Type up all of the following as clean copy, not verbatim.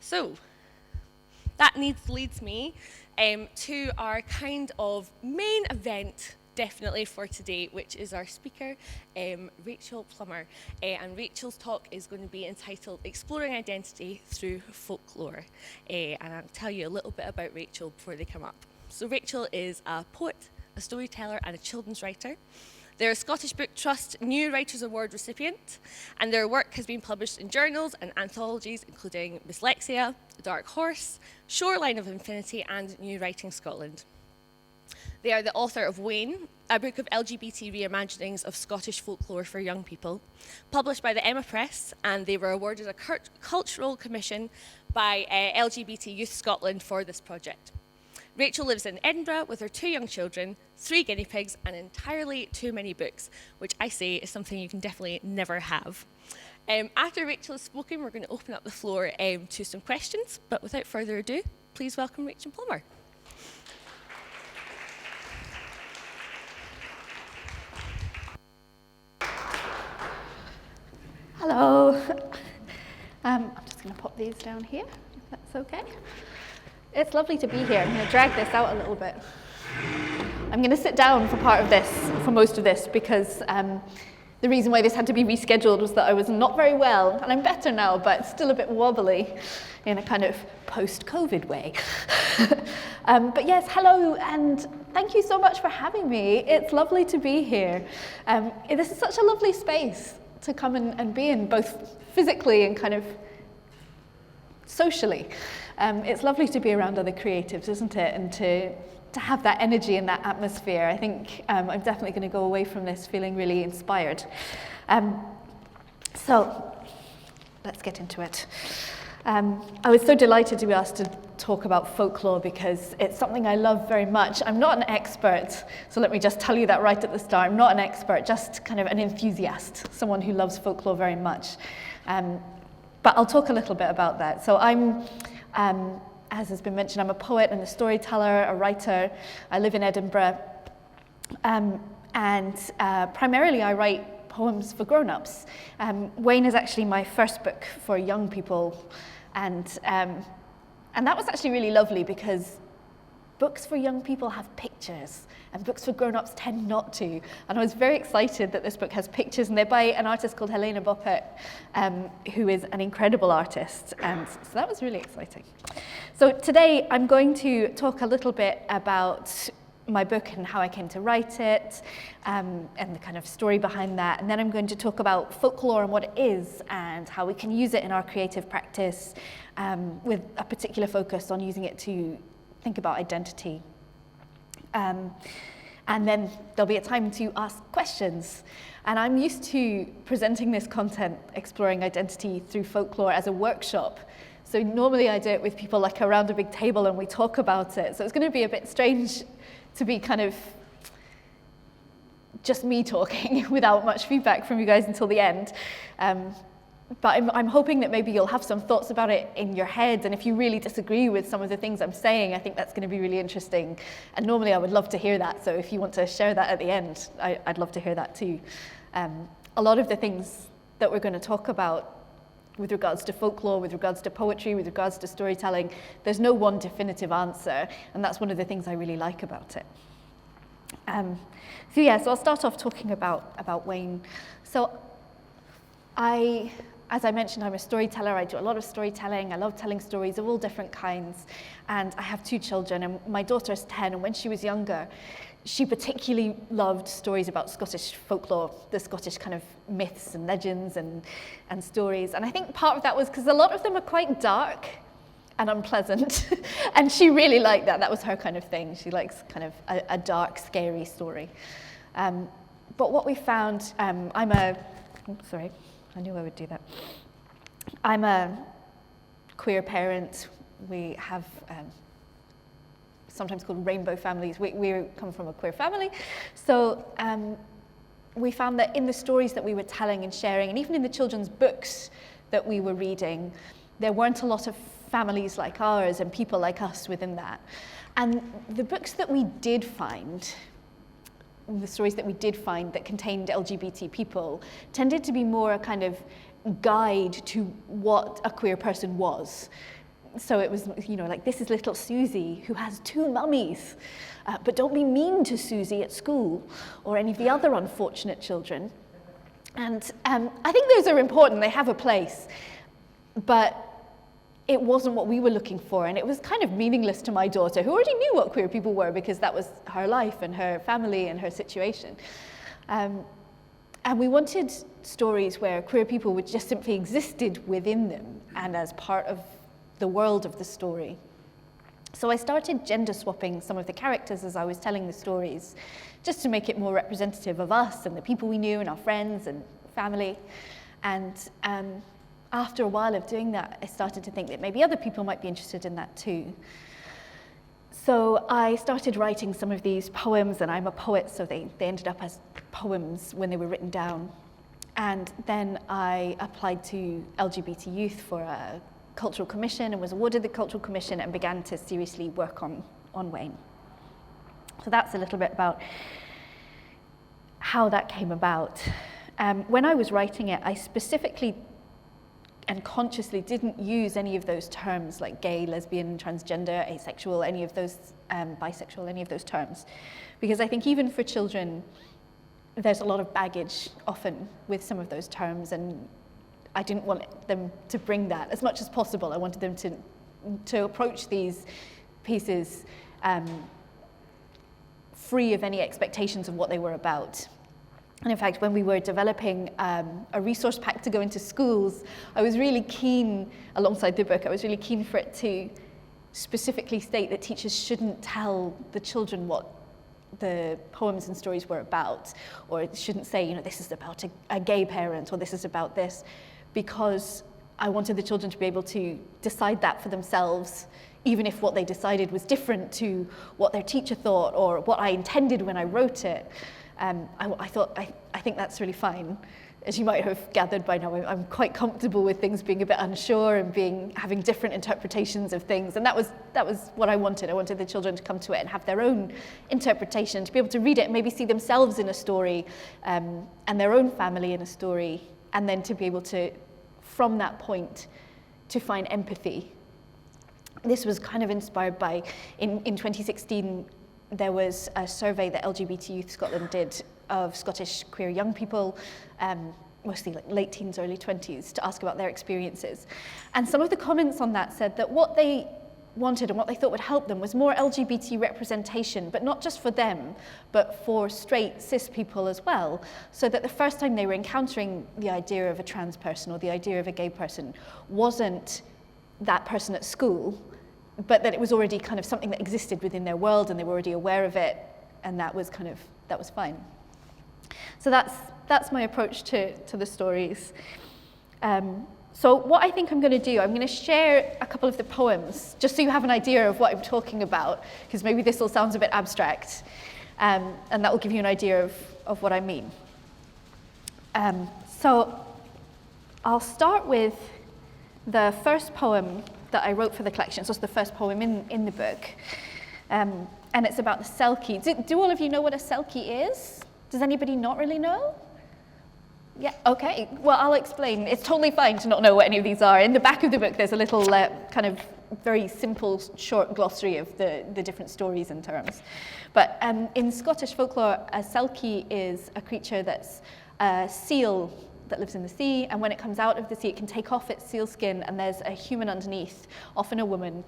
So that leads me to our kind of main event, definitely for today, which is our speaker, Rachel Plummer. And Rachel's talk is going to be entitled Exploring Identity Through Folklore. And I'll tell you a little bit about Rachel before they come up. So Rachel is a poet, a storyteller, and a children's writer. They're a Scottish Book Trust New Writers Award recipient, and their work has been published in journals and anthologies, including Dyslexia, Dark Horse, Shoreline of Infinity, and New Writing Scotland. They are the author of Wayne, a book of LGBT reimaginings of Scottish folklore for young people, published by the Emma Press, and they were awarded a cultural commission by LGBT Youth Scotland for this project. Rachel lives in Edinburgh with her 2 young children, 3 guinea pigs, and entirely too many books, which I say is something you can definitely never have. After Rachel has spoken, we're going to open up the floor to some questions, but without further ado, please welcome Rachel Plummer. Hello. I'm just going to pop these down here, if that's okay. It's lovely to be here. I'm going to drag this out a little bit. I'm going to sit down for most of this, because the reason why this had to be rescheduled was that I was not very well, and I'm better now, but still a bit wobbly in a kind of post-COVID way. But yes, hello, and thank you so much for having me. It's lovely to be here. This is such a lovely space to come and be in, both physically and kind of socially. It's lovely to be around other creatives, isn't it? And to have that energy and that atmosphere. I think I'm definitely going to go away from this feeling really inspired. So let's get into it. I was so delighted to be asked to talk about folklore because it's something I love very much. I'm not an expert, so let me just tell you that right at the start. I'm not an expert, just kind of an enthusiast, someone who loves folklore very much. But I'll talk a little bit about that. So I'm, as has been mentioned, I'm a poet and a storyteller, a writer. I live in Edinburgh. And primarily I write poems for grown-ups. Wayne is actually my first book for young people. And that was actually really lovely because books for young people have pictures and books for grown-ups tend not to. And I was very excited that this book has pictures, and they're by an artist called Helena Boppert, who is an incredible artist. And so that was really exciting. So today I'm going to talk a little bit about my book and how I came to write it, and the kind of story behind that. And then I'm going to talk about folklore and what it is and how we can use it in our creative practice, with a particular focus on using it to think about identity. And then there'll be a time to ask questions. And I'm used to presenting this content, exploring identity through folklore, as a workshop. So normally I do it with people like around a big table and we talk about it. So it's going to be a bit strange to be kind of just me talking without much feedback from you guys until the end. But I'm hoping that maybe you'll have some thoughts about it in your head, and if you really disagree with some of the things I'm saying, I think that's going to be really interesting. And normally I would love to hear that, so if you want to share that at the end, I'd love to hear that too. A lot of the things that we're going to talk about with regards to folklore, with regards to poetry, with regards to storytelling, there's no one definitive answer, and that's one of the things I really like about it. So I'll start off talking about Wayne. So as I mentioned, I'm a storyteller. I do a lot of storytelling. I love telling stories of all different kinds. And I have 2 children, and my daughter's 10, and when she was younger, she particularly loved stories about Scottish folklore, the Scottish kind of myths and legends and stories. And I think part of that was because a lot of them are quite dark and unpleasant. And she really liked that. That was her kind of thing. She likes kind of a dark, scary story. But what we found, I knew I would do that. I'm a queer parent. We have sometimes called rainbow families. We come from a queer family. So we found that in the stories that we were telling and sharing, and even in the children's books that we were reading, there weren't a lot of families like ours and people like us within that. And the books that we did find, the stories that we did find that contained LGBT people tended to be more a kind of guide to what a queer person was. So it was, like, this is little Susie who has 2 mummies, but don't be mean to Susie at school or any of the other unfortunate children. And I think those are important, they have a place, but it wasn't what we were looking for, and it was kind of meaningless to my daughter, who already knew what queer people were because that was her life and her family and her situation. And we wanted stories where queer people would just simply existed within them and as part of the world of the story. So I started gender swapping some of the characters as I was telling the stories, just to make it more representative of us and the people we knew and our friends and family. And after a while of doing that, I started to think that maybe other people might be interested in that too. So I started writing some of these poems, and I'm a poet, so they ended up as poems when they were written down. And then I applied to LGBT Youth for a cultural commission and was awarded the cultural commission and began to seriously work on Wayne. So that's a little bit about how that came about. When I was writing it, I specifically and consciously didn't use any of those terms like gay, lesbian, transgender, asexual, any of those, bisexual, any of those terms. Because I think even for children, there's a lot of baggage often with some of those terms, and I didn't want them to bring that as much as possible. I wanted them to approach these pieces free of any expectations of what they were about. And in fact, when we were developing a resource pack to go into schools, I was really keen, alongside the book, I was really keen for it to specifically state that teachers shouldn't tell the children what the poems and stories were about, or it shouldn't say, this is about a gay parent, or this is about this, because I wanted the children to be able to decide that for themselves, even if what they decided was different to what their teacher thought or what I intended when I wrote it. I think that's really fine. As you might have gathered by now, I'm quite comfortable with things being a bit unsure and having different interpretations of things, and that was what I wanted. I wanted the children to come to it and have their own interpretation, to be able to read it and maybe see themselves in a story, and their own family in a story, and then to be able to, from that point, to find empathy. This was kind of inspired by, in 2016, there was a survey that LGBT Youth Scotland did of Scottish queer young people, mostly like late teens, early 20s, to ask about their experiences. And some of the comments on that said that what they wanted and what they thought would help them was more LGBT representation, but not just for them, but for straight, cis people as well, so that the first time they were encountering the idea of a trans person or the idea of a gay person wasn't that person at school, but that it was already kind of something that existed within their world and they were already aware of it, and that was fine. So that's my approach to the stories. So what I think I'm going to do, I'm going to share a couple of the poems, just so you have an idea of what I'm talking about, because maybe this all sounds a bit abstract, and that will give you an idea of what I mean. So I'll start with the first poem that I wrote for the collection. So it's the first poem in the book, and it's about the Selkie. Do all of you know what a Selkie is? Does anybody not really know? Yeah, okay. Well, I'll explain. It's totally fine to not know what any of these are. In the back of the book, there's a little kind of very simple, short glossary of the different stories and terms. But in Scottish folklore, a Selkie is a creature that's a seal that lives in the sea, and when it comes out of the sea, it can take off its seal skin, and there's a human underneath, often a woman.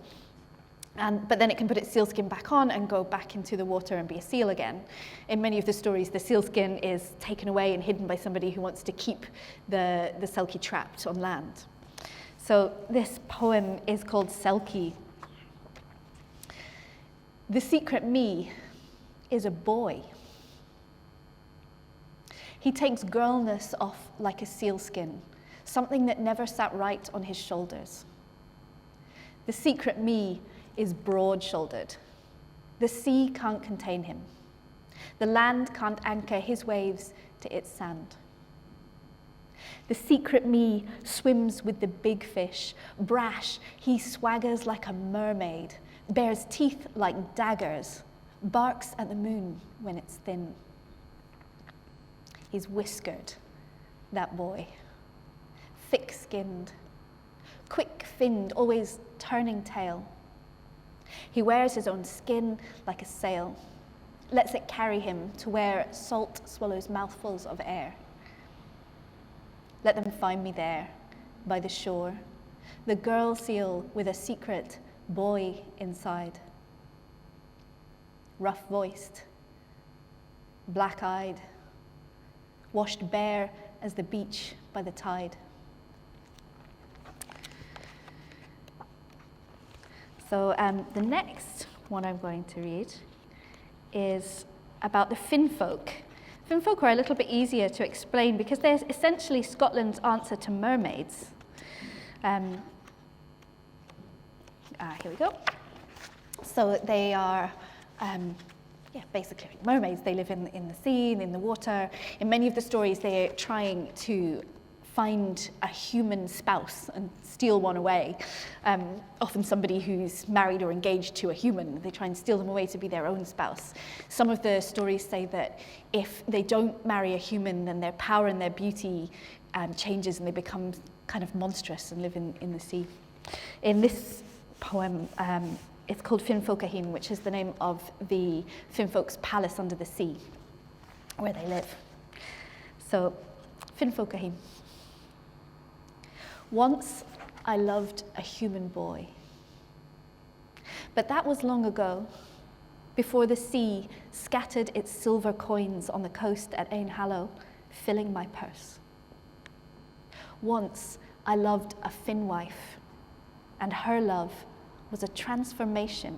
But then it can put its seal skin back on and go back into the water and be a seal again. In many of the stories, the seal skin is taken away and hidden by somebody who wants to keep the Selkie trapped on land. So this poem is called Selkie. The secret me is a boy. He takes girlness off like a sealskin, something that never sat right on his shoulders. The secret me is broad-shouldered. The sea can't contain him. The land can't anchor his waves to its sand. The secret me swims with the big fish. Brash, he swaggers like a mermaid, bears teeth like daggers, barks at the moon when it's thin. He's whiskered, that boy, thick-skinned, quick-finned, always turning tail. He wears his own skin like a sail, lets it carry him to where salt swallows mouthfuls of air. Let them find me there, by the shore, the girl seal with a secret boy inside. Rough-voiced, black-eyed, washed bare as the beach by the tide. So the next one I'm going to read is about the Finnfolk. Finnfolk are a little bit easier to explain because they're essentially Scotland's answer to mermaids. Here we go. So they are basically mermaids. They live in the sea, in the water. In many of the stories, they're trying to find a human spouse and steal one away. Often somebody who's married or engaged to a human, they try and steal them away to be their own spouse. Some of the stories say that if they don't marry a human, then their power and their beauty changes and they become kind of monstrous and live in the sea. In this poem, it's called Finnfolk, which is the name of the Finnfolk's palace under the sea, where they live. So, Finnfolk. Once I loved a human boy, but that was long ago, before the sea scattered its silver coins on the coast at Ainhallow, filling my purse. Once I loved a Finn wife, and her love was a transformation.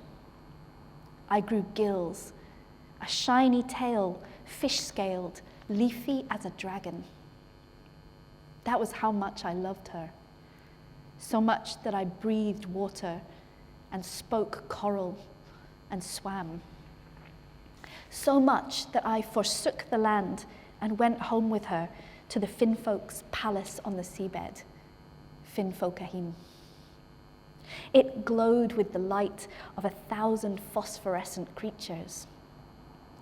I grew gills, a shiny tail, fish-scaled, leafy as a dragon. That was how much I loved her. So much that I breathed water and spoke coral and swam. So much that I forsook the land and went home with her to the Finnfolk's palace on the seabed, Finnfolk. It glowed with the light of 1,000 phosphorescent creatures.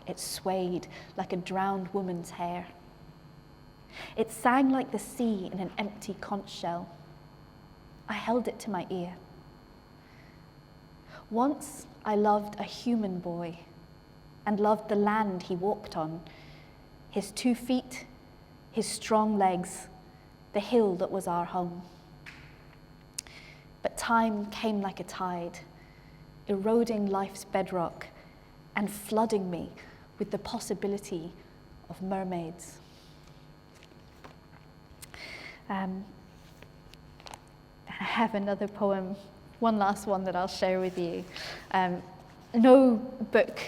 It swayed like a drowned woman's hair. It sang like the sea in an empty conch shell. I held it to my ear. Once I loved a human boy and loved the land he walked on, his 2 feet, his strong legs, the hill that was our home. But time came like a tide, eroding life's bedrock and flooding me with the possibility of mermaids. I have another poem, one last one that I'll share with you. No book,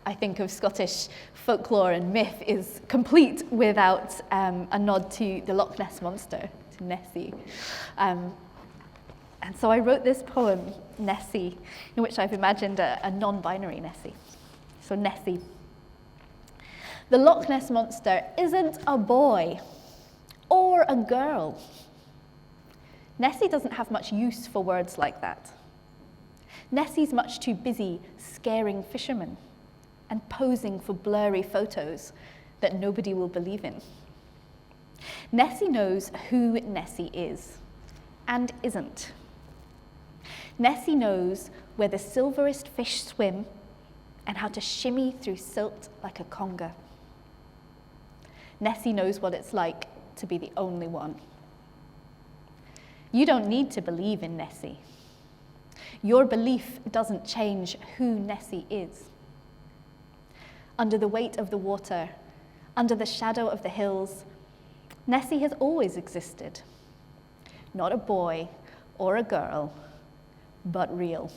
I think, of Scottish folklore and myth is complete without a nod to the Loch Ness Monster, to Nessie. And so I wrote this poem, Nessie, in which I've imagined a non-binary Nessie. So Nessie. The Loch Ness Monster isn't a boy or a girl. Nessie doesn't have much use for words like that. Nessie's much too busy scaring fishermen and posing for blurry photos that nobody will believe in. Nessie knows who Nessie is and isn't. Nessie knows where the silverest fish swim and how to shimmy through silt like a conga. Nessie knows what it's like to be the only one. You don't need to believe in Nessie. Your belief doesn't change who Nessie is. Under the weight of the water, under the shadow of the hills, Nessie has always existed. Not a boy or a girl, but real.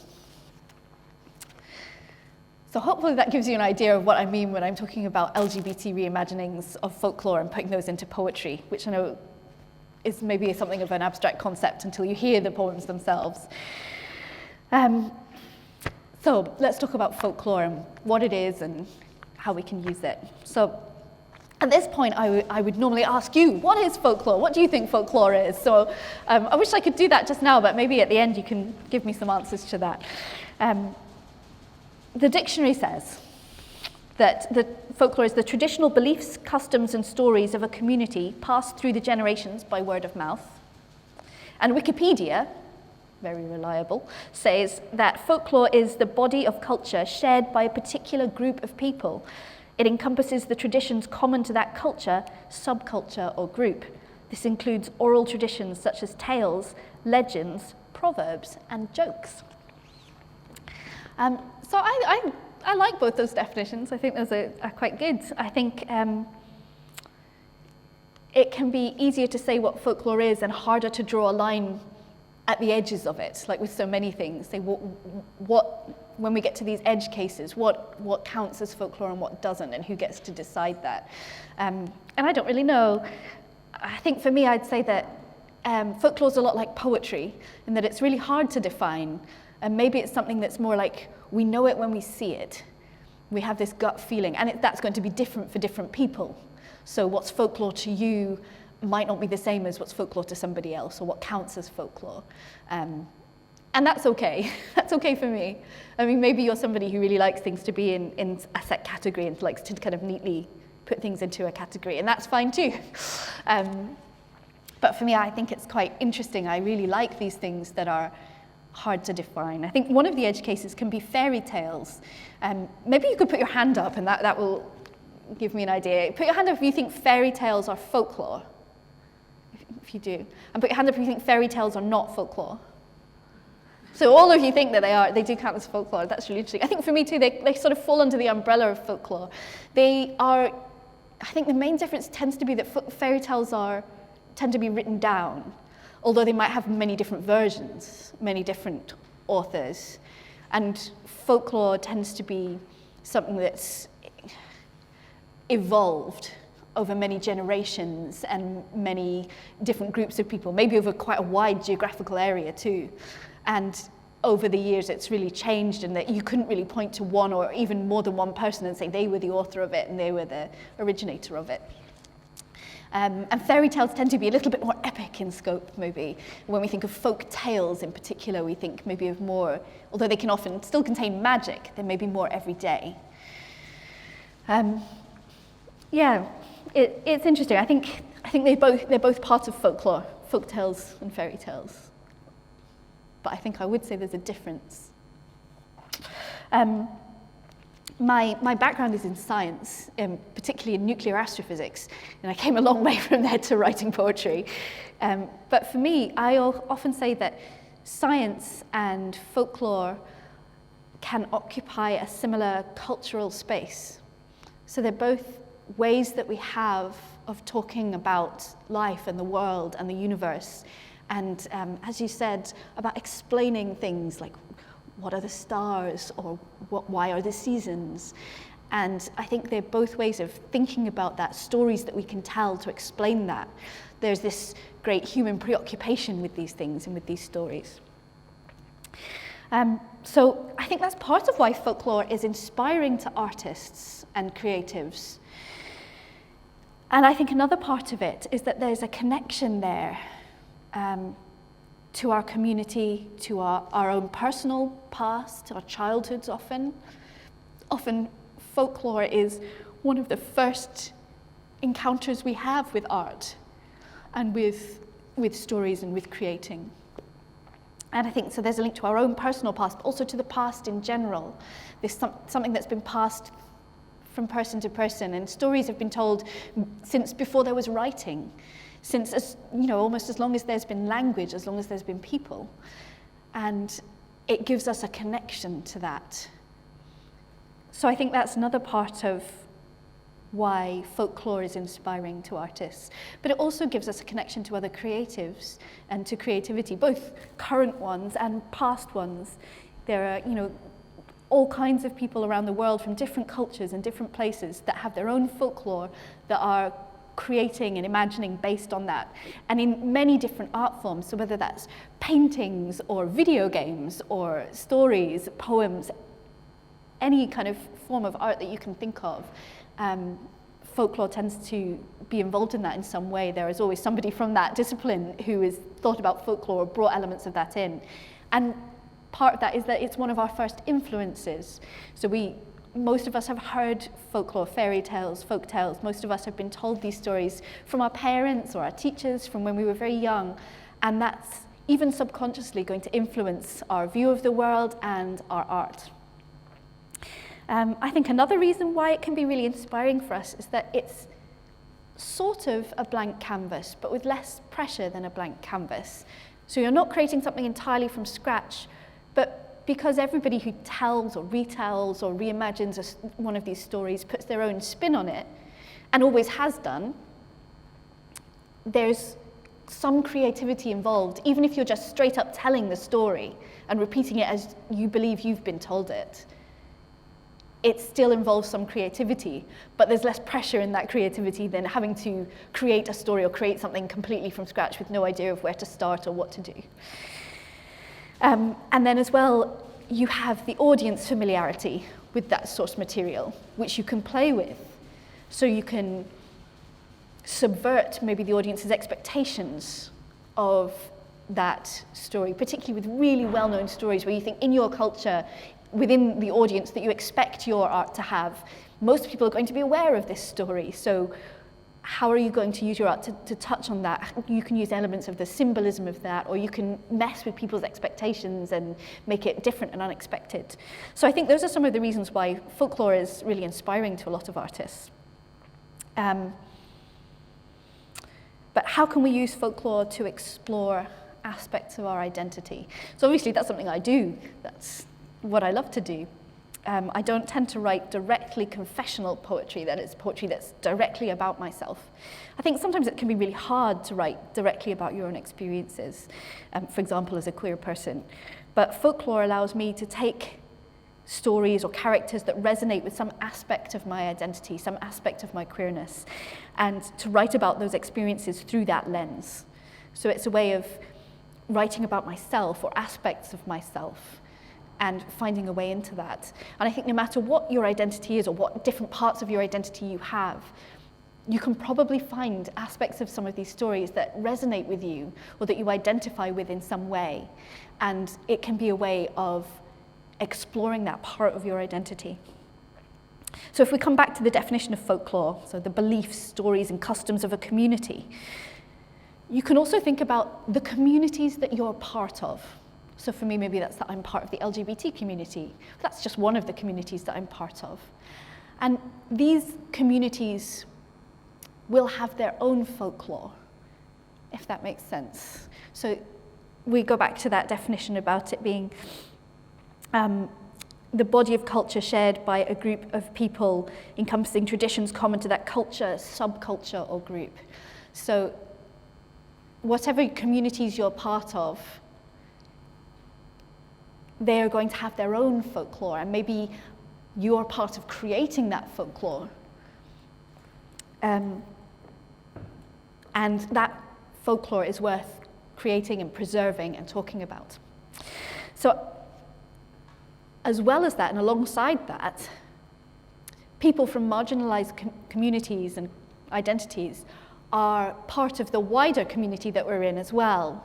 So hopefully that gives you an idea of what I mean when I'm talking about LGBT reimaginings of folklore and putting those into poetry, which I know is maybe something of an abstract concept until you hear the poems themselves. So let's talk about folklore and what it is and how we can use it. So at this point, I would normally ask you, what is folklore? What do you think folklore is? So I wish I could do that just now, but maybe at the end you can give me some answers to that. The dictionary says that the folklore is the traditional beliefs, customs, and stories of a community passed through the generations by word of mouth. And Wikipedia very reliable, says that folklore is the body of culture shared by a particular group of people. It encompasses the traditions common to that culture, subculture, or group. This includes oral traditions such as tales, legends, proverbs, and jokes. So I like both those definitions. I think those are quite good. I think it can be easier to say what folklore is and harder to draw a line at the edges of it, like with so many things. Say when we get to these edge cases, what counts as folklore and what doesn't, and who gets to decide that? And I don't really know. I think for me, I'd say that folklore is a lot like poetry, in that it's really hard to define, and maybe it's something that's more like we know it when we see it. We have this gut feeling, and that's going to be different for different people. So what's folklore to you might not be the same as what's folklore to somebody else, or what counts as folklore. And that's okay. That's okay for me. I mean, maybe you're somebody who really likes things to be in a set category and likes to kind of neatly put things into a category, and that's fine too. But for me, I think it's quite interesting. I really like these things that are hard to define. I think one of the edge cases can be fairy tales. Maybe you could put your hand up, and that will give me an idea. Put your hand up if you think fairy tales are folklore, if you do. And put your hand up if you think fairy tales are not folklore. So all of you think that they do count as folklore. That's really interesting. I think for me too, they sort of fall under the umbrella of folklore. I think the main difference tends to be that fairy tales tend to be written down, although they might have many different versions, many different authors. And folklore tends to be something that's evolved over many generations and many different groups of people, maybe over quite a wide geographical area too. And over the years, it's really changed, in that you couldn't really point to one or even more than one person and say they were the author of it and they were the originator of it. And fairy tales tend to be a little bit more epic in scope, maybe. When we think of folk tales in particular, we think maybe of more, although they can often still contain magic, they may be more everyday. Yeah, it's interesting. I think they're both part of folklore, folk tales and fairy tales. But I think I would say there's a difference. My background is in science, particularly in nuclear astrophysics, and I came a long way from there to writing poetry. But for me, I often say that science and folklore can occupy a similar cultural space. So they're both ways that we have of talking about life and the world and the universe. And as you said, about explaining things like what are the stars, or why are the seasons? And I think they're both ways of thinking about that, stories that we can tell to explain that. There's this great human preoccupation with these things and with these stories. So I think that's part of why folklore is inspiring to artists and creatives. And I think another part of it is that there's a connection there to our community, to our own personal past, our childhoods often. Often folklore is one of the first encounters we have with art and with stories and with creating. And I think so there's a link to our own personal past, but also to the past in general. There's something that's been passed from person to person, and stories have been told since before there was writing, since almost as long as there's been language, as long as there's been people. And it gives us a connection to that. So I think that's another part of why folklore is inspiring to artists. But it also gives us a connection to other creatives and to creativity, both current ones and past ones. There are, all kinds of people around the world from different cultures and different places that have their own folklore, that are creating and imagining based on that, and in many different art forms. So whether that's paintings or video games or stories, poems, any kind of form of art that you can think of, folklore tends to be involved in that in some way. There is always somebody from that discipline who has thought about folklore or brought elements of that in. And part of that is that it's one of our first influences. So most of us have heard folklore, fairy tales, folk tales. Most of us have been told these stories from our parents or our teachers from when we were very young. And that's even subconsciously going to influence our view of the world and our art. I think another reason why it can be really inspiring for us is that it's sort of a blank canvas, but with less pressure than a blank canvas. So you're not creating something entirely from scratch, but because everybody who tells or retells or reimagines one of these stories puts their own spin on it, and always has done, there's some creativity involved, even if you're just straight up telling the story and repeating it as you believe you've been told it. It still involves some creativity, but there's less pressure in that creativity than having to create a story or create something completely from scratch with no idea of where to start or what to do. And then as well, you have the audience familiarity with that source material, which you can play with. So you can subvert maybe the audience's expectations of that story, particularly with really well-known stories where you think in your culture, within the audience that you expect your art to have, most people are going to be aware of this story. So how are you going to use your art to touch on that? You can use elements of the symbolism of that, or you can mess with people's expectations and make it different and unexpected. So I think those are some of the reasons why folklore is really inspiring to a lot of artists. But how can we use folklore to explore aspects of our identity? So obviously that's something I do. That's what I love to do. I don't tend to write directly confessional poetry, that is poetry that's directly about myself. I think sometimes it can be really hard to write directly about your own experiences, for example, as a queer person. But folklore allows me to take stories or characters that resonate with some aspect of my identity, some aspect of my queerness, and to write about those experiences through that lens. So it's a way of writing about myself or aspects of myself and finding a way into that. And I think no matter what your identity is or what different parts of your identity you have, you can probably find aspects of some of these stories that resonate with you or that you identify with in some way. And it can be a way of exploring that part of your identity. So if we come back to the definition of folklore, so the beliefs, stories, and customs of a community, you can also think about the communities that you're part of. So for me, maybe that's that I'm part of the LGBT community. That's just one of the communities that I'm part of. And these communities will have their own folklore, if that makes sense. So we go back to that definition about it being the body of culture shared by a group of people encompassing traditions common to that culture, subculture, or group. So whatever communities you're part of, they are going to have their own folklore, and maybe you're part of creating that folklore. And that folklore is worth creating and preserving and talking about. So as well as that, and alongside that, people from marginalized communities and identities are part of the wider community that we're in as well.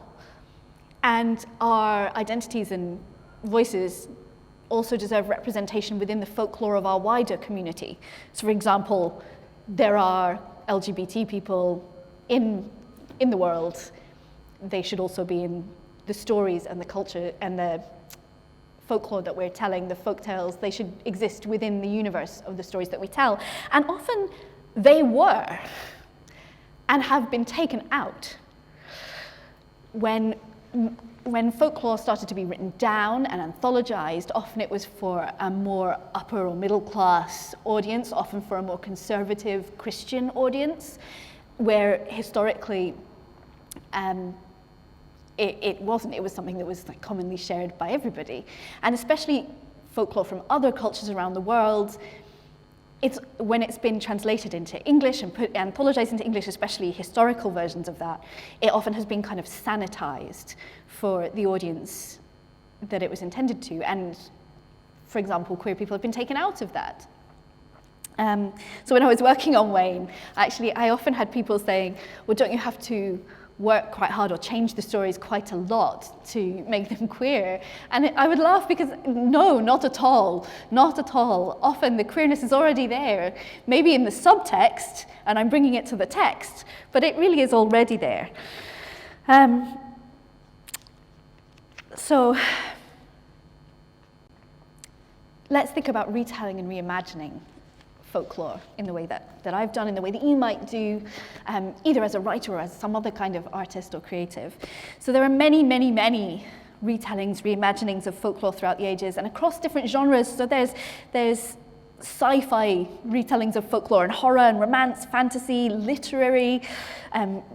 And our identities and voices also deserve representation within the folklore of our wider community. So for example, there are LGBT people in the world. They should also be in the stories and the culture and the folklore that we're telling, the folk tales. They should exist within the universe of the stories that we tell. And often they were and have been taken out. When folklore started to be written down and anthologized, often it was for a more upper or middle class audience, often for a more conservative Christian audience, where historically it wasn't. It was something that was like commonly shared by everybody. And especially folklore from other cultures around the world, when it's been translated into English and anthologized into English, especially historical versions of that, it often has been kind of sanitized for the audience that it was intended to. And for example, queer people have been taken out of that. So when I was working on Wayne, I often had people saying, well, don't you have to work quite hard or change the stories quite a lot to make them queer? And I would laugh because no, not at all, not at all. Often the queerness is already there, maybe in the subtext, and I'm bringing it to the text, but it really is already there. So let's think about retelling and reimagining folklore in the way that I've done, in the way that you might do, either as a writer or as some other kind of artist or creative. So there are many, many, many retellings, reimaginings of folklore throughout the ages and across different genres. So there's sci-fi retellings of folklore and horror and romance, fantasy, literary.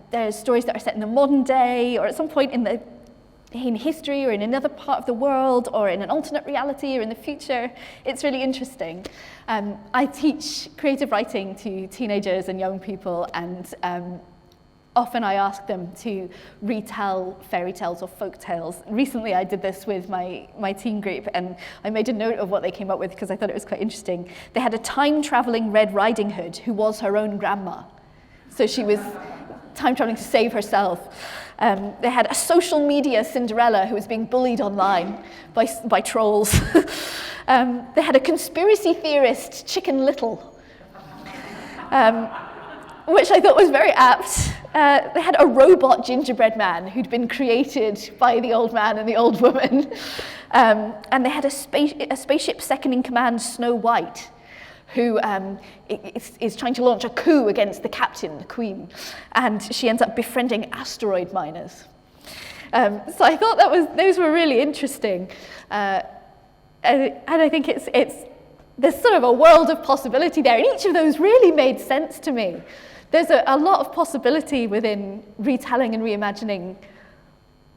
There's stories that are set in the modern day or at some point in history or in another part of the world or in an alternate reality or in the future. It's really interesting. I teach creative writing to teenagers and young people, and often I ask them to retell fairy tales or folk tales. Recently I did this with my teen group, and I made a note of what they came up with because I thought it was quite interesting. They had a time-traveling Red Riding Hood who was her own grandma. So she was time-traveling to save herself. They had a social media Cinderella who was being bullied online by trolls. They had a conspiracy theorist Chicken Little, which I thought was very apt. They had a robot gingerbread man who'd been created by the old man and the old woman. And they had a spaceship second in command, Snow White, who is trying to launch a coup against the captain, the queen, and she ends up befriending asteroid miners. So I thought those were really interesting, and I think there's sort of a world of possibility there, and each of those really made sense to me. There's a lot of possibility within retelling and reimagining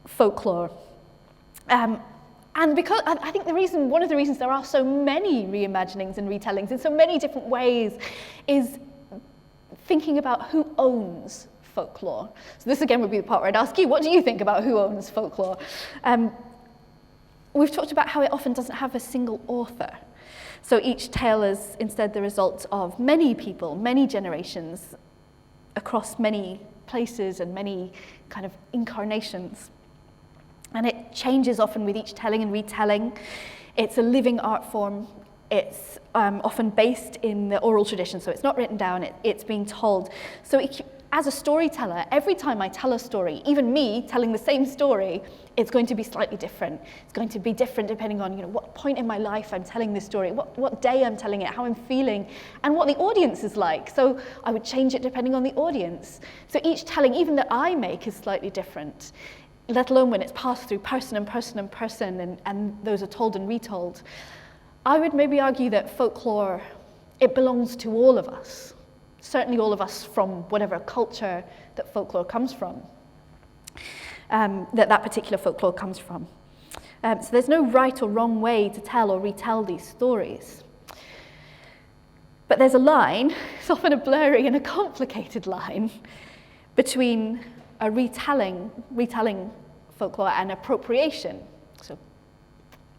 folklore. And because I think one of the reasons there are so many reimaginings and retellings in so many different ways is thinking about who owns folklore. So this again would be the part where I'd ask you, what do you think about who owns folklore? We've talked about how it often doesn't have a single author. So each tale is instead the result of many people, many generations, across many places and many kind of incarnations. And it changes often with each telling and retelling. It's a living art form. It's often based in the oral tradition, so it's not written down, it's being told. So as a storyteller, every time I tell a story, even me telling the same story, it's going to be slightly different. It's going to be different depending on what point in my life I'm telling this story, what day I'm telling it, how I'm feeling, and what the audience is like. So I would change it depending on the audience. So each telling, even that I make, is slightly different, let alone when it's passed through person and person and person, and those are told and retold. I would maybe argue that folklore, it belongs to all of us. Certainly all of us from whatever culture that folklore comes from, that particular folklore comes from. So there's no right or wrong way to tell or retell these stories. But there's a line, it's often a blurry and a complicated line, between a retelling folklore and appropriation. So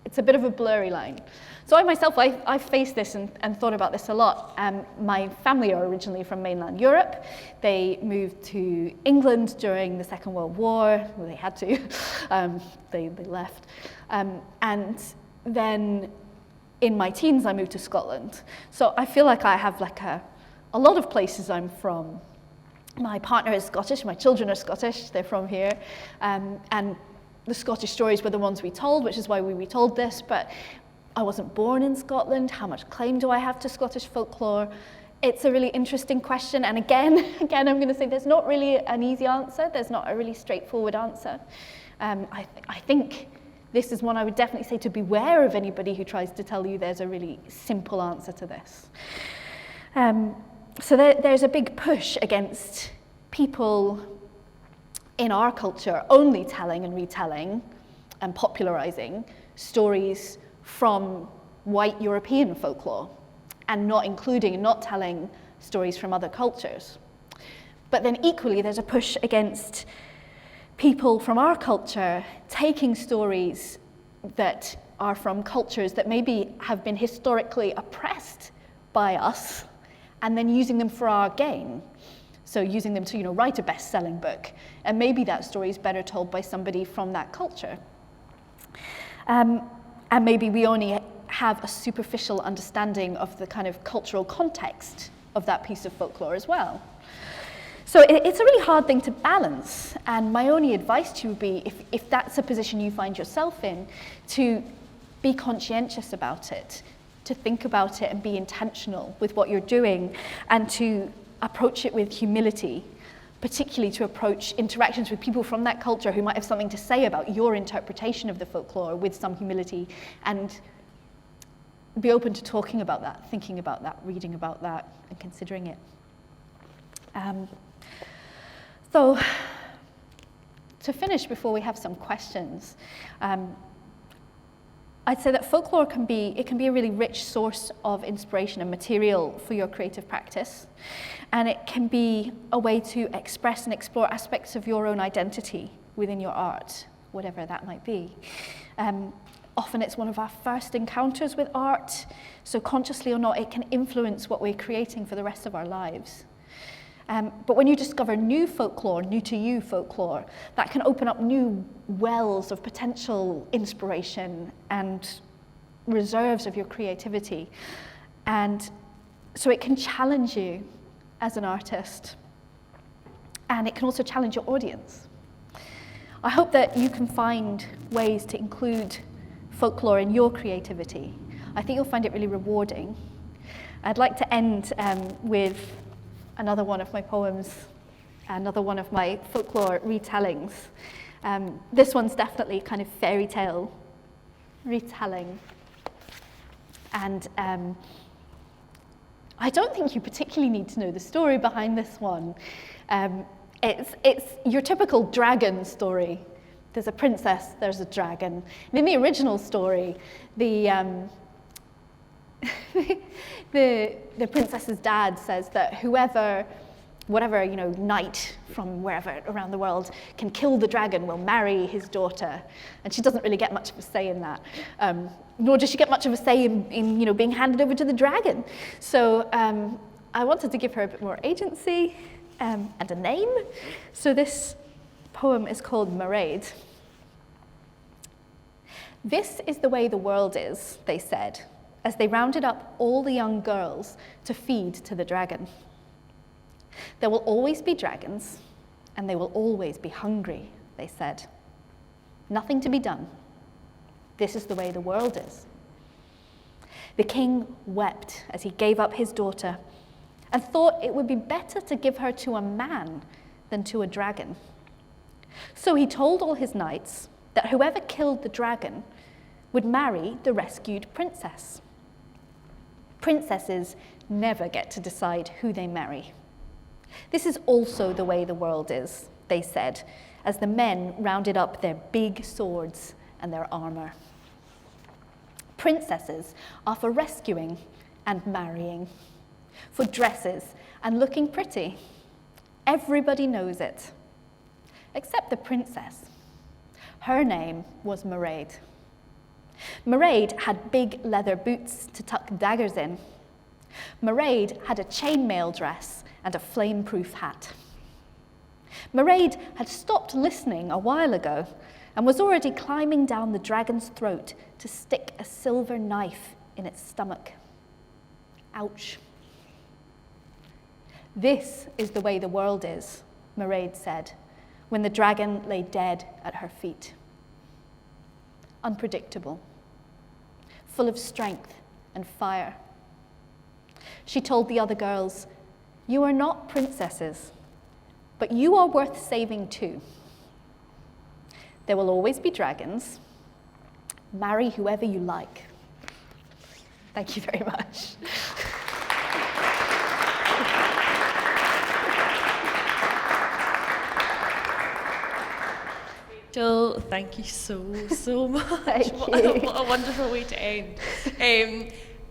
it's a bit of a blurry line. So I myself, I've faced this and thought about this a lot. My family are originally from mainland Europe. They moved to England during the Second World War. Well, they had to. They left. And then in my teens, I moved to Scotland. So I feel like I have like a lot of places I'm from. My partner is Scottish, my children are Scottish, they're from here. And the Scottish stories were the ones we told, which is why we retold this, but I wasn't born in Scotland. How much claim do I have to Scottish folklore? It's a really interesting question, and again, I'm going to say there's not really an easy answer. There's not a really straightforward answer. I think this is one I would definitely say to beware of anybody who tries to tell you there's a really simple answer to this. So there's a big push against people in our culture only telling and retelling and popularizing stories from white European folklore and not including and not telling stories from other cultures. But then equally there's a push against people from our culture taking stories that are from cultures that maybe have been historically oppressed by us and then using them for our gain. So using them to write a best-selling book, and maybe that story is better told by somebody from that culture. And maybe we only have a superficial understanding of the kind of cultural context of that piece of folklore as well. So it's a really hard thing to balance, and my only advice to you would be, if that's a position you find yourself in, to be conscientious about it, to think about it and be intentional with what you're doing, and to approach it with humility, particularly to approach interactions with people from that culture who might have something to say about your interpretation of the folklore with some humility, and be open to talking about that, thinking about that, reading about that, and considering it. So, to finish before we have some questions, I'd say that folklore can be a really rich source of inspiration and material for your creative practice, and it can be a way to express and explore aspects of your own identity within your art, whatever that might be. Often it's one of our first encounters with art, so consciously or not, it can influence what we're creating for the rest of our lives. But when you discover new folklore, new to you folklore, that can open up new wells of potential inspiration and reserves of your creativity. And so it can challenge you as an artist, and it can also challenge your audience. I hope that you can find ways to include folklore in your creativity. I think you'll find it really rewarding. I'd like to end with another one of my poems, another one of my folklore retellings. This one's definitely kind of fairy tale retelling. And I don't think you particularly need to know the story behind this one. It's your typical dragon story. There's a princess, there's a dragon. And in the original story, the princess's dad says that whatever knight from wherever around the world can kill the dragon will marry his daughter, and she doesn't really get much of a say in that. Nor does she get much of a say in being handed over to the dragon. So I wanted to give her a bit more agency and a name. So this poem is called Merida. This is the way the world is, they said, as they rounded up all the young girls to feed to the dragon. There will always be dragons, and they will always be hungry, they said. Nothing to be done. This is the way the world is. The king wept as he gave up his daughter and thought it would be better to give her to a man than to a dragon. So he told all his knights that whoever killed the dragon would marry the rescued princess. Princesses never get to decide who they marry. This is also the way the world is, they said, as the men rounded up their big swords and their armor. Princesses are for rescuing and marrying, for dresses and looking pretty. Everybody knows it, except the princess. Her name was Merida. Merida had big leather boots to tuck daggers in. Merida had a chainmail dress and a flame-proof hat. Merida had stopped listening a while ago and was already climbing down the dragon's throat to stick a silver knife in its stomach. Ouch. This is the way the world is, Merida said, when the dragon lay dead at her feet. Unpredictable, full of strength and fire. She told the other girls, "You are not princesses, but you are worth saving too. There will always be dragons. Marry whoever you like." Thank you very much. Jill, thank you so much. Thank you. What a wonderful way to end.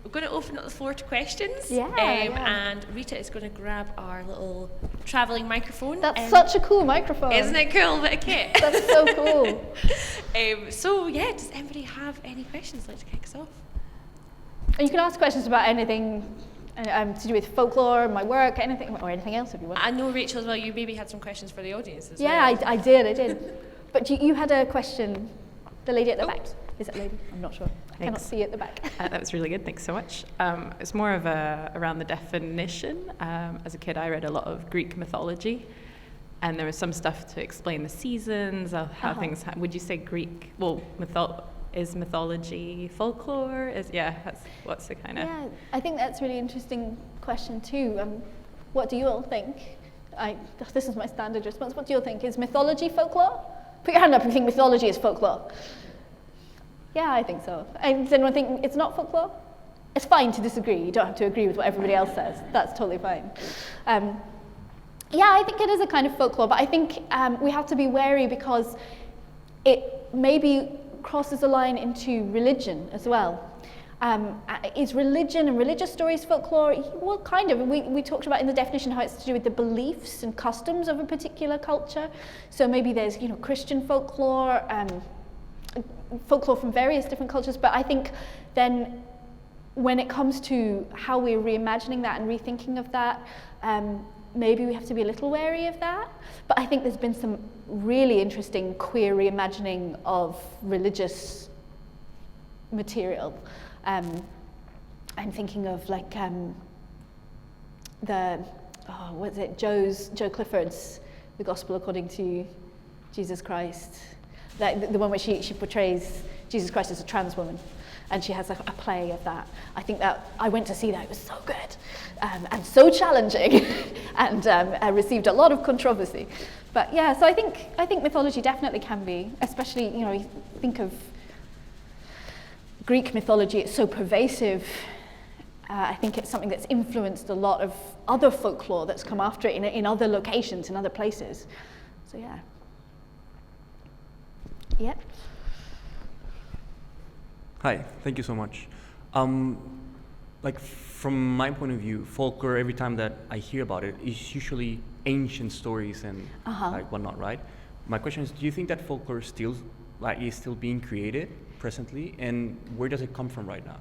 We're going to open up the floor to questions. Yeah. And Rita is going to grab our little travelling microphone. That's such a cool microphone. Isn't it cool? Bit of kit. That's so cool. So yeah, does anybody have any questions like to kick us off? And you can ask questions about anything to do with folklore, my work, anything, or anything else if you want. I know, Rachel, as well, you maybe had some questions for the audience as well. Yeah, I did. But you had a question. The lady at the back. Is it lady? I'm not sure. Cannot see at the back. That was really good, thanks so much. It's more of around the definition. As a kid, I read a lot of Greek mythology, and there was some stuff to explain the seasons, of how things, would you say Greek, well, is mythology folklore? What's the kind of... Yeah, I think that's a really interesting question too. What do you all think? This is my standard response. What do you all think? Is mythology folklore? Put your hand up if you think mythology is folklore. Yeah, I think so. Does anyone think it's not folklore? It's fine to disagree. You don't have to agree with what everybody else says. That's totally fine. Yeah, I think it is a kind of folklore, but I think we have to be wary because it maybe crosses a line into religion as well. Is religion and religious stories folklore? Well, kind of. We talked about in the definition how it's to do with the beliefs and customs of a particular culture. So maybe there's, Christian folklore, folklore from various different cultures, but I think then when it comes to how we're reimagining that and rethinking of that, maybe we have to be a little wary of that. But I think there's been some really interesting queer reimagining of religious material. I'm thinking of Joe Clifford's The Gospel According to Jesus Christ. The one where she portrays Jesus Christ as a trans woman, and she has a play of that. I think that I went to see that. It was so good and so challenging, and received a lot of controversy. But yeah, so I think mythology definitely can be, especially you think of Greek mythology. It's so pervasive. I think it's something that's influenced a lot of other folklore that's come after it in other locations, in other places. So yeah. Yep. Hi, thank you so much. From my point of view, folklore, every time that I hear about it, is usually ancient stories and whatnot, right? My question is, do you think that folklore is still being created presently, and where does it come from right now?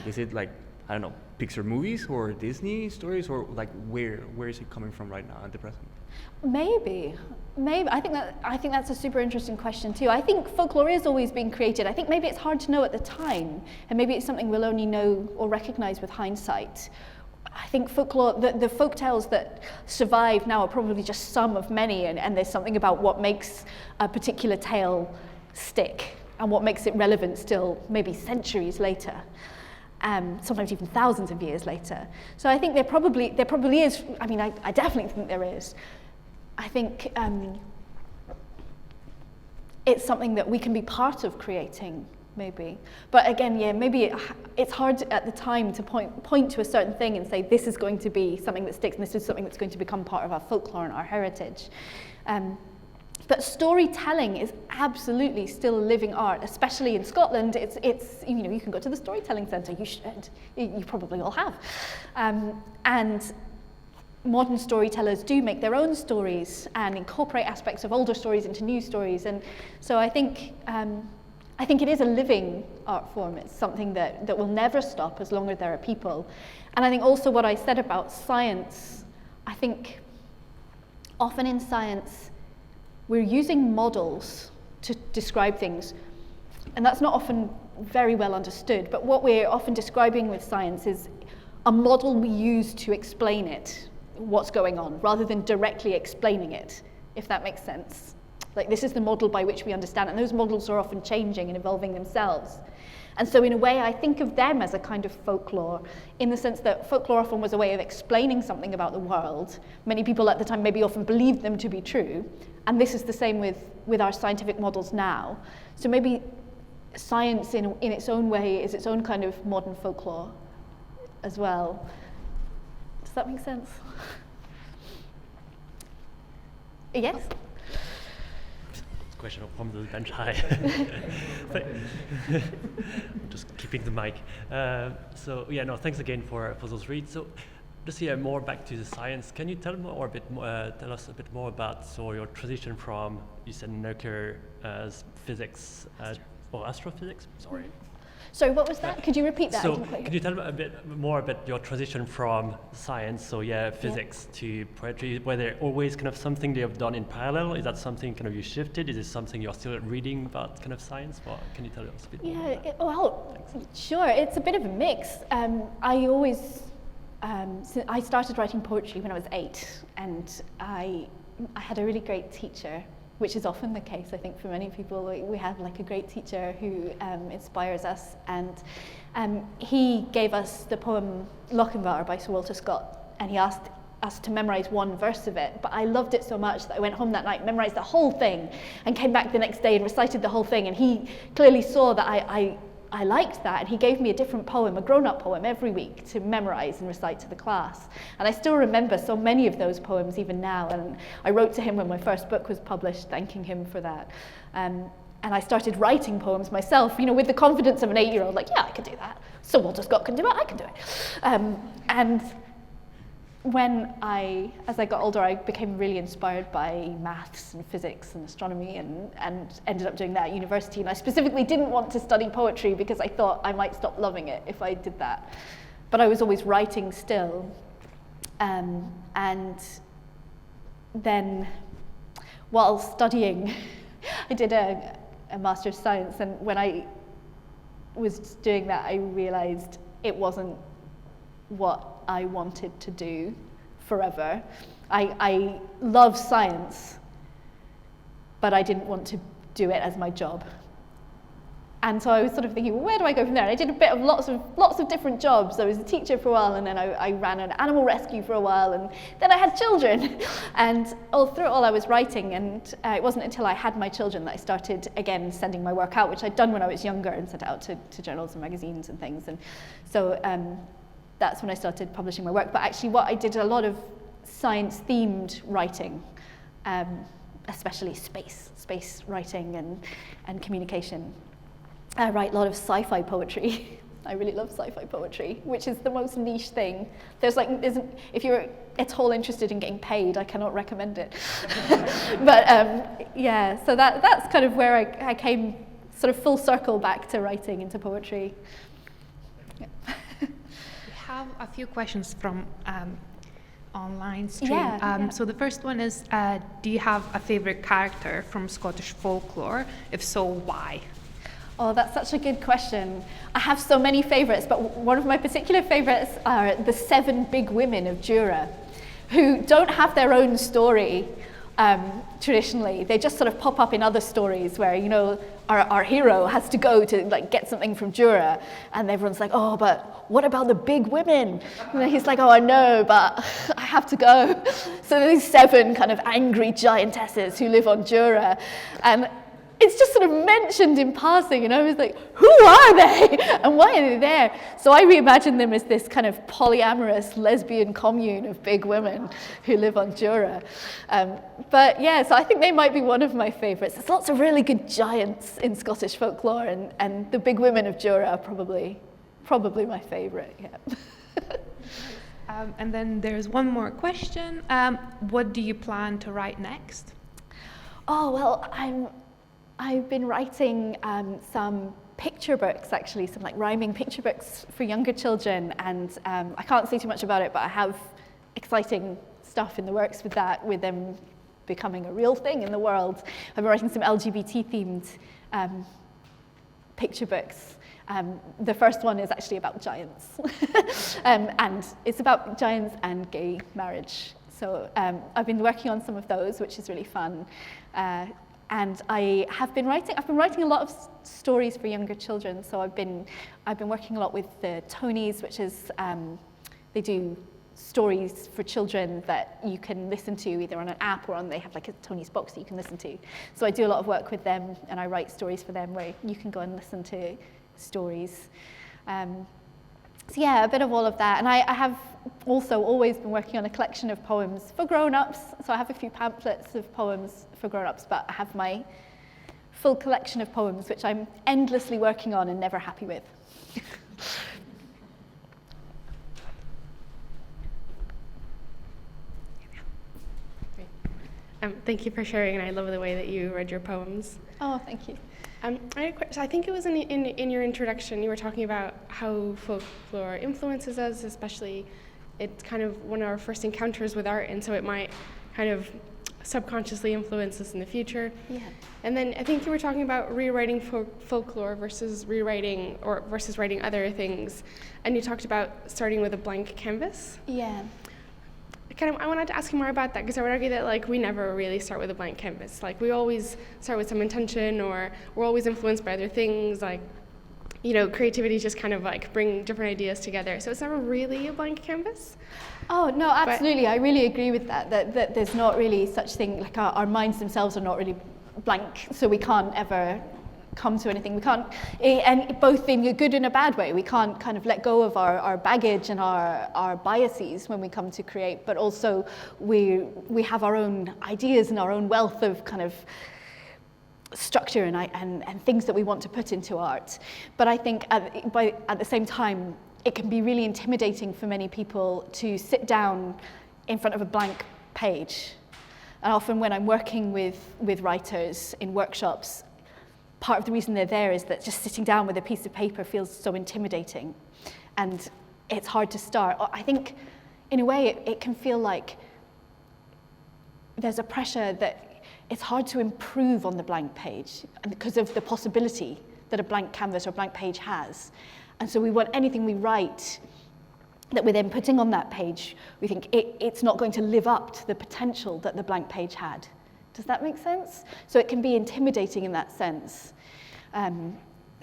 Is it I don't know, Pixar movies or Disney stories, or where is it coming from right now at the present? Maybe. I think that's a super interesting question too. I think folklore is always being created. I think maybe it's hard to know at the time, and maybe it's something we'll only know or recognize with hindsight. I think folklore, the folk tales that survive now are probably just some of many, and there's something about what makes a particular tale stick and what makes it relevant still, maybe centuries later. Sometimes even thousands of years later. So I think there probably is. I mean, I definitely think there is. I think it's something that we can be part of creating, maybe. But again, yeah, maybe it's hard at the time to point to a certain thing and say this is going to be something that sticks, and this is something that's going to become part of our folklore and our heritage. But storytelling is absolutely still a living art, especially in Scotland. It's you can go to the storytelling centre. You should. You probably all have. And modern storytellers do make their own stories and incorporate aspects of older stories into new stories. And so I think it is a living art form. It's something that will never stop as long as there are people. And I think also what I said about science, I think often in science, we're using models to describe things, and that's not often very well understood, but what we're often describing with science is a model we use to explain it, what's going on, rather than directly explaining it, if that makes sense. This is the model by which we understand it, and those models are often changing and evolving themselves. And so in a way, I think of them as a kind of folklore, in the sense that folklore often was a way of explaining something about the world. Many people at the time maybe often believed them to be true, and this is the same with our scientific models now. So maybe science in its own way is its own kind of modern folklore as well. Does that make sense? Yes? Question from the bench high. Just keeping the mic. Thanks again for those reads. So just here more back to the science. Can you tell us a bit more about your transition from, you said nuclear physics or astrophysics? Sorry. Sorry, what was that? Could you repeat that? I So, didn't quite could you tell me a bit more about your transition from science, so physics, to poetry? Were there always kind of something you have done in parallel? Is that something kind of you shifted? Is it something you're still reading about kind of science? Or can you tell us a bit more about that? Well, sure. It's a bit of a mix. I always, so I started writing poetry when I was 8, and I had a really great teacher, which is often the case, I think, for many people. We have like a great teacher who inspires us, and he gave us the poem Lochinvar by Sir Walter Scott, and he asked us to memorize one verse of it, but I loved it so much that I went home that night, memorized the whole thing, and came back the next day and recited the whole thing, and he clearly saw that I liked that, and he gave me a different poem, a grown-up poem, every week to memorize and recite to the class. And I still remember so many of those poems even now, and I wrote to him when my first book was published, thanking him for that. And I started writing poems myself, with the confidence of an 8-year-old, like, yeah, I could do that. So Walter Scott can do it, I can do it. And as I got older, I became really inspired by maths and physics and astronomy, and ended up doing that at university. And I specifically didn't want to study poetry because I thought I might stop loving it if I did that. But I was always writing still. And then while studying, I did a Master of Science, and when I was doing that, I realized it wasn't what I wanted to do forever. I love science, but I didn't want to do it as my job. And so I was sort of thinking, well, where do I go from there? And I did a bit of lots of different jobs. I was a teacher for a while, and then I ran an animal rescue for a while, and then I had children. And through it all, I was writing, and it wasn't until I had my children that I started, again, sending my work out, which I'd done when I was younger and sent it out to journals and magazines and things. And so that's when I started publishing my work. But actually, I did a lot of science-themed writing, especially space writing and communication. I write a lot of sci-fi poetry. I really love sci-fi poetry, which is the most niche thing. If you're at all interested in getting paid, I cannot recommend it. But so that's kind of where I came sort of full circle back to writing into poetry. Yeah. We have a few questions from online stream. Yeah. So the first one is, do you have a favorite character from Scottish folklore? If so, why? Oh, that's such a good question. I have so many favourites, but one of my particular favourites are the 7 big women of Jura, who don't have their own story traditionally. They just sort of pop up in other stories where, our hero has to go to get something from Jura, and everyone's like, oh, but what about the big women? And he's like, oh, I know, but I have to go. So these 7 kind of angry giantesses who live on Jura, and it's just sort of mentioned in passing, and I was like, who are they? And why are they there? So I reimagined them as this kind of polyamorous lesbian commune of big women who live on Jura. But yeah, so I think they might be one of my favourites. There's lots of really good giants in Scottish folklore, and the big women of Jura are probably my favourite, yeah. And then there's one more question. What do you plan to write next? Oh, well, I've been writing some picture books, actually, some rhyming picture books for younger children, and I can't say too much about it, but I have exciting stuff in the works with that, with them becoming a real thing in the world. I've been writing some LGBT-themed picture books. The first one is actually about giants, and it's about giants and gay marriage. So I've been working on some of those, which is really fun. And I've been writing a lot of stories for younger children. So I've been working a lot with the Tonys, which is they do stories for children that you can listen to either on an app or they have a Tony's box that you can listen to. So I do a lot of work with them, and I write stories for them where you can go and listen to stories. So yeah, a bit of all of that. And I have also always been working on a collection of poems for grown-ups. So I have a few pamphlets of poems for grown-ups, but I have my full collection of poems, which I'm endlessly working on and never happy with. Thank you for sharing, and I love the way that you read your poems. Oh, thank you. So I think it was in your introduction, you were talking about how folklore influences us, especially it's kind of one of our first encounters with art, and so it might kind of subconsciously influence us in the future. Yeah. And then I think you were talking about rewriting folklore versus rewriting versus writing other things, and you talked about starting with a blank canvas. Yeah. I wanted to ask you more about that, because I would argue that like we never really start with a blank canvas. Like we always start with some intention, or we're always influenced by other things. Like, you know, creativity just kind of like bring different ideas together. So it's never really a blank canvas. Oh no, absolutely. I really agree with that. That there's not really such thing, like our minds themselves are not really blank, so we can't ever come to anything. We can't, and both in a good and a bad way. We can't kind of let go of our baggage and our biases when we come to create, but also we have our own ideas and our own wealth of kind of structure and things that we want to put into art. But I think at the same time, it can be really intimidating for many people to sit down in front of a blank page. And often when I'm working with writers in workshops, part of the reason they're there is that just sitting down with a piece of paper feels so intimidating, and it's hard to start. I think, in a way, it can feel like there's a pressure that it's hard to improve on the blank page because of the possibility that a blank canvas or blank page has. And so we want anything we write that we're then putting on that page, we think it's not going to live up to the potential that the blank page had. Does that make sense? So it can be intimidating in that sense.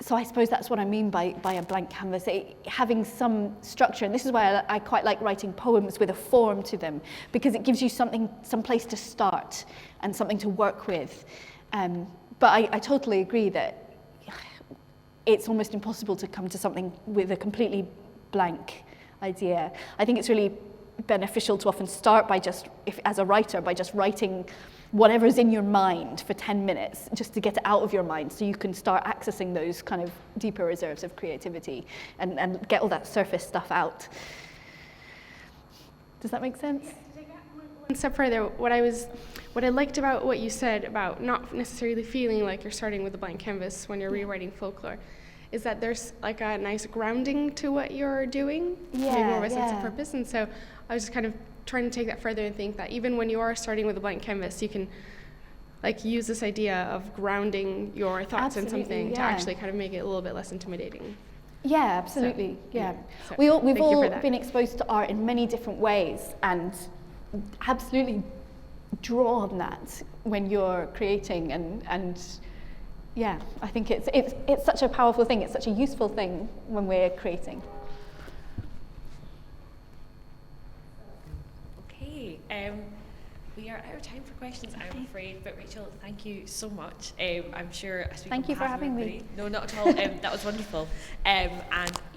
So I suppose that's what I mean by a blank canvas, having some structure. And this is why I quite like writing poems with a form to them, because it gives you some place to start and something to work with. But I totally agree that it's almost impossible to come to something with a completely blank idea. I think it's really beneficial to often start by as a writer, by just writing whatever's in your mind for 10 minutes, just to get it out of your mind so you can start accessing those kind of deeper reserves of creativity and get all that surface stuff out. Does that make sense? One step further, what I liked about what you said about not necessarily feeling like you're starting with a blank canvas when you're rewriting folklore is that there's like a nice grounding to what you're doing, maybe more of a sense of purpose. And so I was just kind of trying to take that further and think that even when you are starting with a blank canvas, you can like use this idea of grounding your thoughts in something to actually kind of make it a little bit less intimidating. Yeah, absolutely. So, yeah. So We've all been exposed to art in many different ways, and absolutely draw on that when you're creating, and yeah, I think it's such a powerful thing. It's such a useful thing when we're creating. Okay, we are out of time for questions, I'm afraid, but Rachel, thank you so much. I'm sure I speak Thank you on for behalf of having me. everybody. No, not at all. That was wonderful. And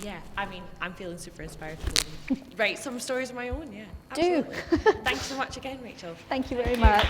yeah, I mean, I'm feeling super inspired to write some stories of my own. Yeah, absolutely. Do. Thanks so much again, Rachel. Thank you very much.